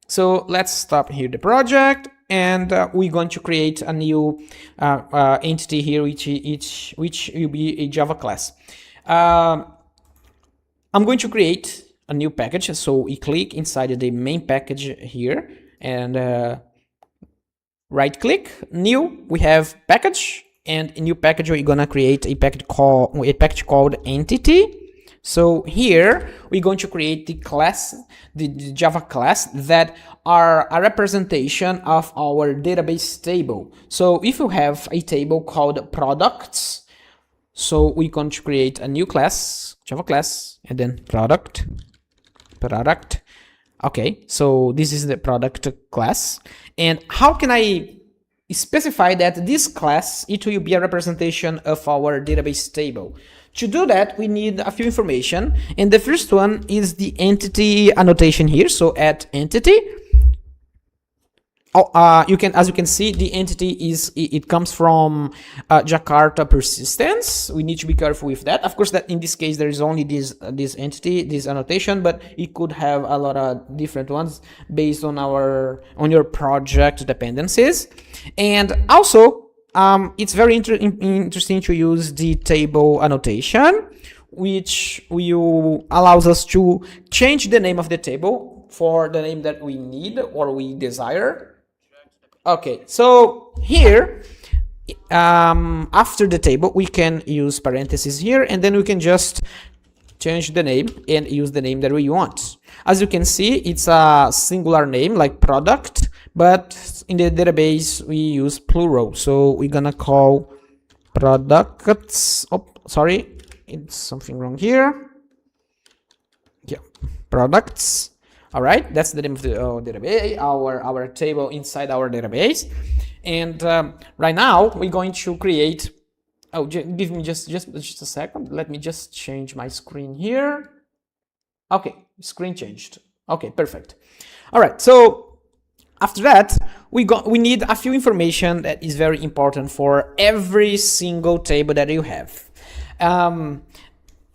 So let's stop here the project, and we're going to create a new entity here, which will be a Java class. I'm going to create a new package. So we click inside the main package here, and right click, new, we have package, and in new package we're gonna create a package called entity. So here we're going to create the class, the Java class that are a representation of our database table. So if you have a table called products, so we're going to create a new class, Java class, and then product. Okay, so this is the product class. And how can I specify that this class, it will be a representation of our database table? To do that, we need a few information. And the first one is the entity annotation here. So at entity, as you can see, the entity it comes from Jakarta persistence. We need to be careful with that. Of course, that in this case there is only this entity, this annotation, but it could have a lot of different ones based on your project dependencies. And also, it's very interesting to use the table annotation, which will allows us to change the name of the table for the name that we need or we desire. Okay, so here, after the table, we can use parentheses here, and then we can just change the name and use the name that we want. As you can see, it's a singular name like product, but in the database we use plural. So we're gonna call products. Oh, sorry, it's something wrong here. Yeah, products. All right, that's the name of the database, our table inside our database. And right now we're going to create. Oh, give me just a second. Let me just change my screen here. Okay, screen changed. Okay, perfect. All right, so after that, we need a few information that is very important for every single table that you have.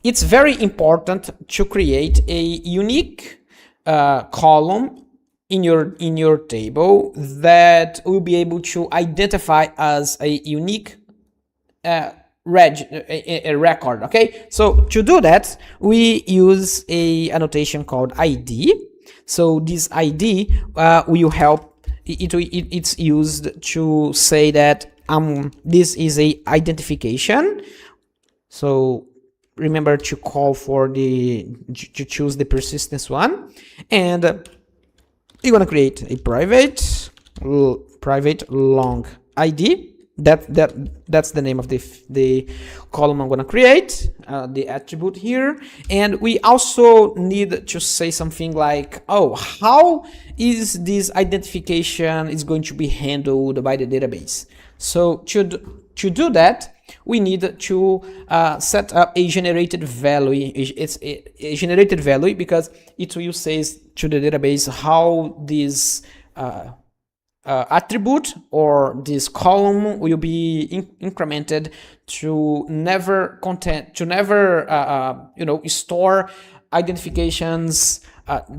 It's very important to create a unique column in your table that will be able to identify as a unique record. Okay, so to do that, we use a annotation called ID. So this ID will help. It's used to say that this is a identification. So remember to call for to choose the persistence one, and you're gonna create a private long ID. That's the name of the column I'm gonna create, the attribute here. And we also need to say something like, oh, how is this identification is going to be handled by the database? So to do that, we need to set up a generated value. It's a generated value because it will say to the database how this attribute or this column will be incremented to never store identifications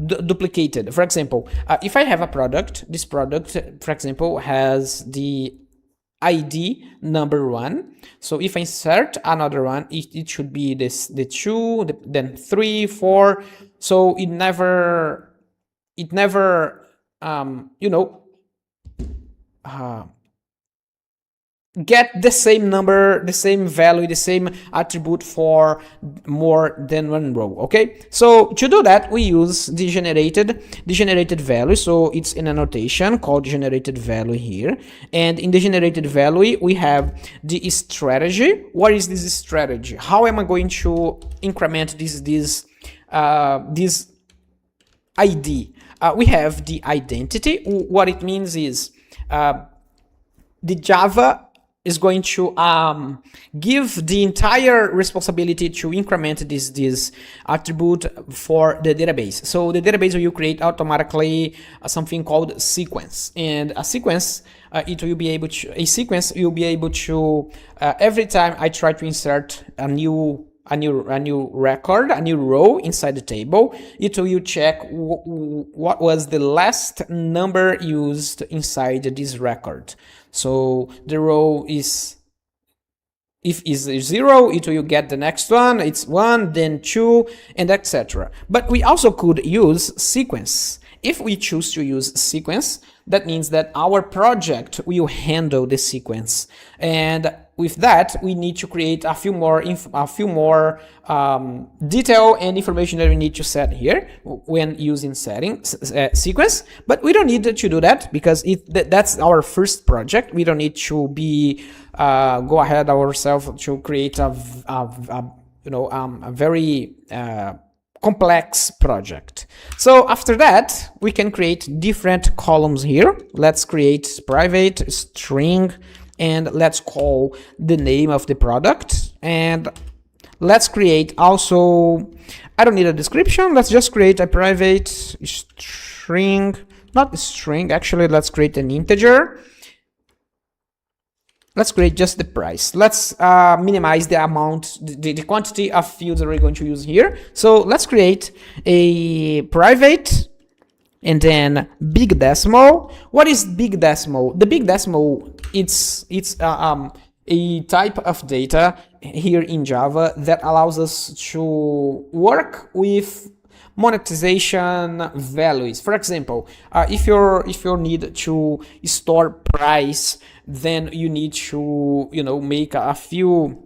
duplicated. For example, if I have a product, this product, for example, has the ID number 1. So if I insert another one, it should be the 2, then 3, 4. So it never get the same number, the same value, the same attribute for more than one row. Okay, so to do that, we use the generated value. So it's an annotation called generated value here, and in the generated value we have the strategy. What is this strategy? How am I going to increment this ID? We have the identity. What it means is the Java is going to give the entire responsibility to increment this attribute for the database. So the database will create automatically something called sequence, and a sequence will be able to every time I try to insert a new new record, a new row inside the table. It will check what was the last number used inside this record. So the row is, if is 0, it will get the next one, it's 1, then 2, and etc. But we also could use sequence. If we choose to use sequence, that means that our project will handle the sequence. And with that, we need to create a few more detail and information that we need to set here when using sequence. But we don't need to do that because that's our first project. We don't need to be go ahead ourselves to create a very complex project. So after that, we can create different columns here. Let's create private string, and let's call the name of the product. And let's create also, I don't need a description. Let's just create a private string, not a string, actually, let's create an integer. Let's create just the price. Let's minimize the amount, the quantity of fields that we're going to use here. So let's create a private and then big decimal. What is big decimal? The big decimal, it's a type of data here in Java that allows us to work with monetization values. For example, if you need to store price, then you need to make a few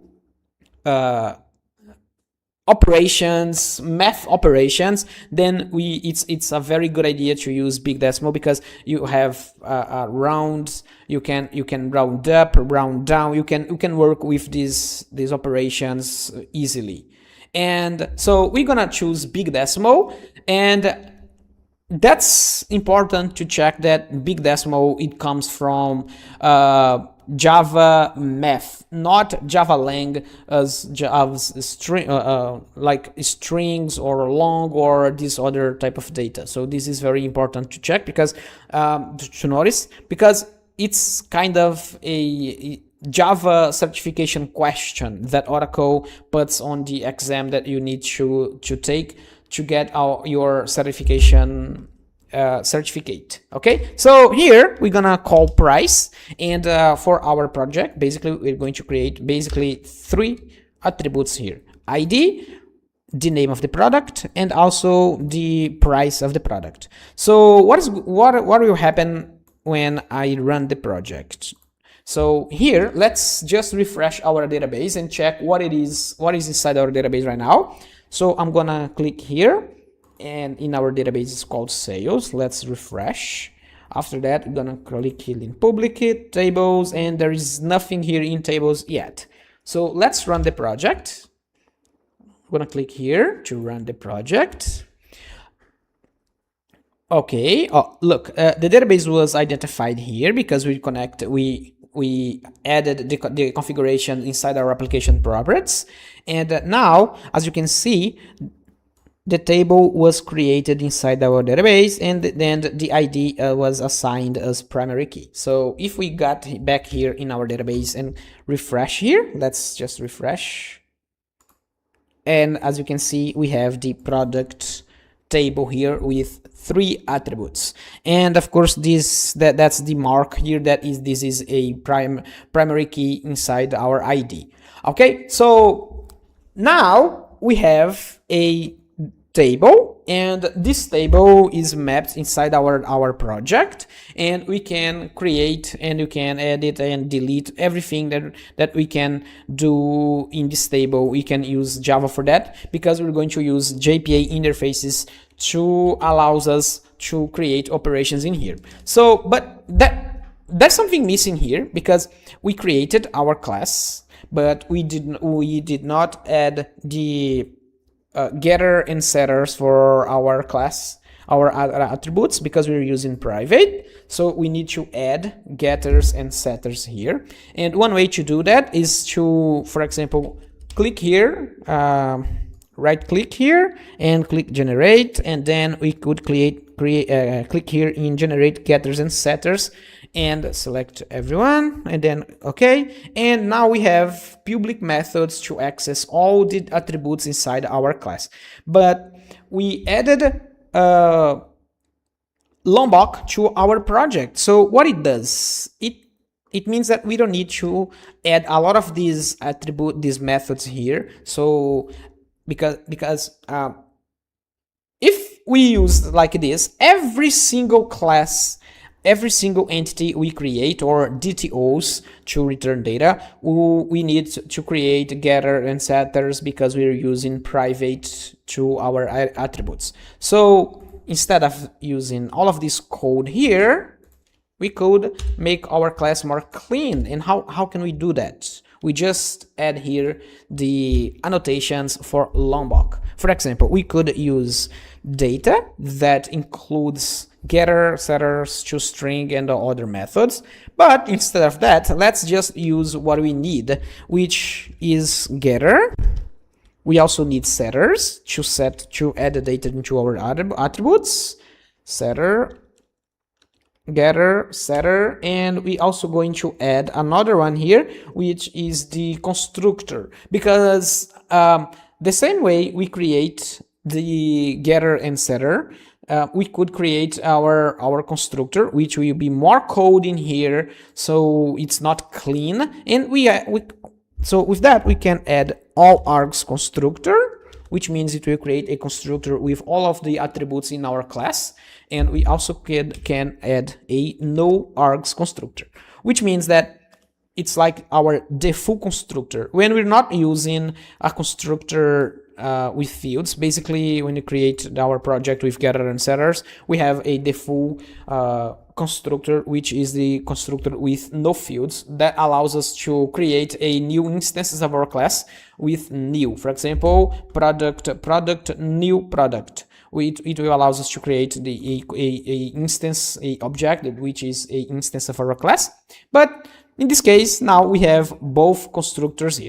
operations, math operations. Then it's a very good idea to use big decimal because you have rounds. You can round up, round down. You can work with these operations easily. And so we're gonna choose big decimal, and that's important to check that big decimal, it comes from Java math, not Java lang as string, like strings or long or this other type of data. So this is very important to check because to notice, because it's kind of a Java certification question that Oracle puts on the exam that you need to take to get your certification certificate. Okay, so here we're gonna call price, and for our project, basically we're going to create basically 3 attributes here: ID, the name of the product, and also the price of the product. So what will happen when I run the project? So here, let's just refresh our database and check what is inside our database right now. So I'm gonna click here, and in our database it's called sales. Let's refresh. After that, I'm gonna click here in public tables, and there is nothing here in tables yet. So let's run the project. I'm gonna click here to run the project. Okay, oh look, the database was identified here because we added the configuration inside our application properties. And now, as you can see, the table was created inside our database, and then the ID was assigned as primary key. So if we got back here in our database and refresh here, let's just refresh. And as you can see, we have the product table here with 3 attributes, and of course that's the mark here that this is a primary key inside our ID. Okay, so now we have a table, and this table is mapped inside our project, and we can create and you can edit and delete everything that we can do in this table. We can use Java for that because we're going to use JPA interfaces to allows us to create operations in here. So but there's something missing here because we created our class, but we did not add the getter and setters for our class, our attributes, because we're using private. So we need to add getters and setters here. And one way to do that is to, for example, click here, right click here and click generate, and then we could click here in generate getters and setters, and select everyone, and then okay. And now we have public methods to access all the attributes inside our class. But we added Lombok to our project. So what it does, it means that we don't need to add a lot of these these methods here. So because if we use like this, every single class, every single entity we create, or DTOs to return data, we need to create getter and setters because we're using private to our attributes. So instead of using all of this code here, we could make our class more clean. And how can we do that? We just add here the annotations for Lombok. For example, we could use data that includes getter, setters, toString, and other methods. But instead of that, let's just use what we need, which is getter. We also need setters to add the data into our attributes. Setter, getter, setter, and we also going to add another one here, which is the constructor, because the same way we create the getter and setter, we could create our constructor, which will be more code in here, so it's not clean. And so with that we can add all args constructor, which means it will create a constructor with all of the attributes in our class. And we also can add a no args constructor, which means that it's like our default constructor. When we're not using a constructor with fields, basically when you create our project with getter and setters, we have a default constructor, which is the constructor with no fields, that allows us to create a new instances of our class with new. For example, product new product. It will allow us to create a instance, a object, which is a instance of our class. But in this case, now we have both constructors here.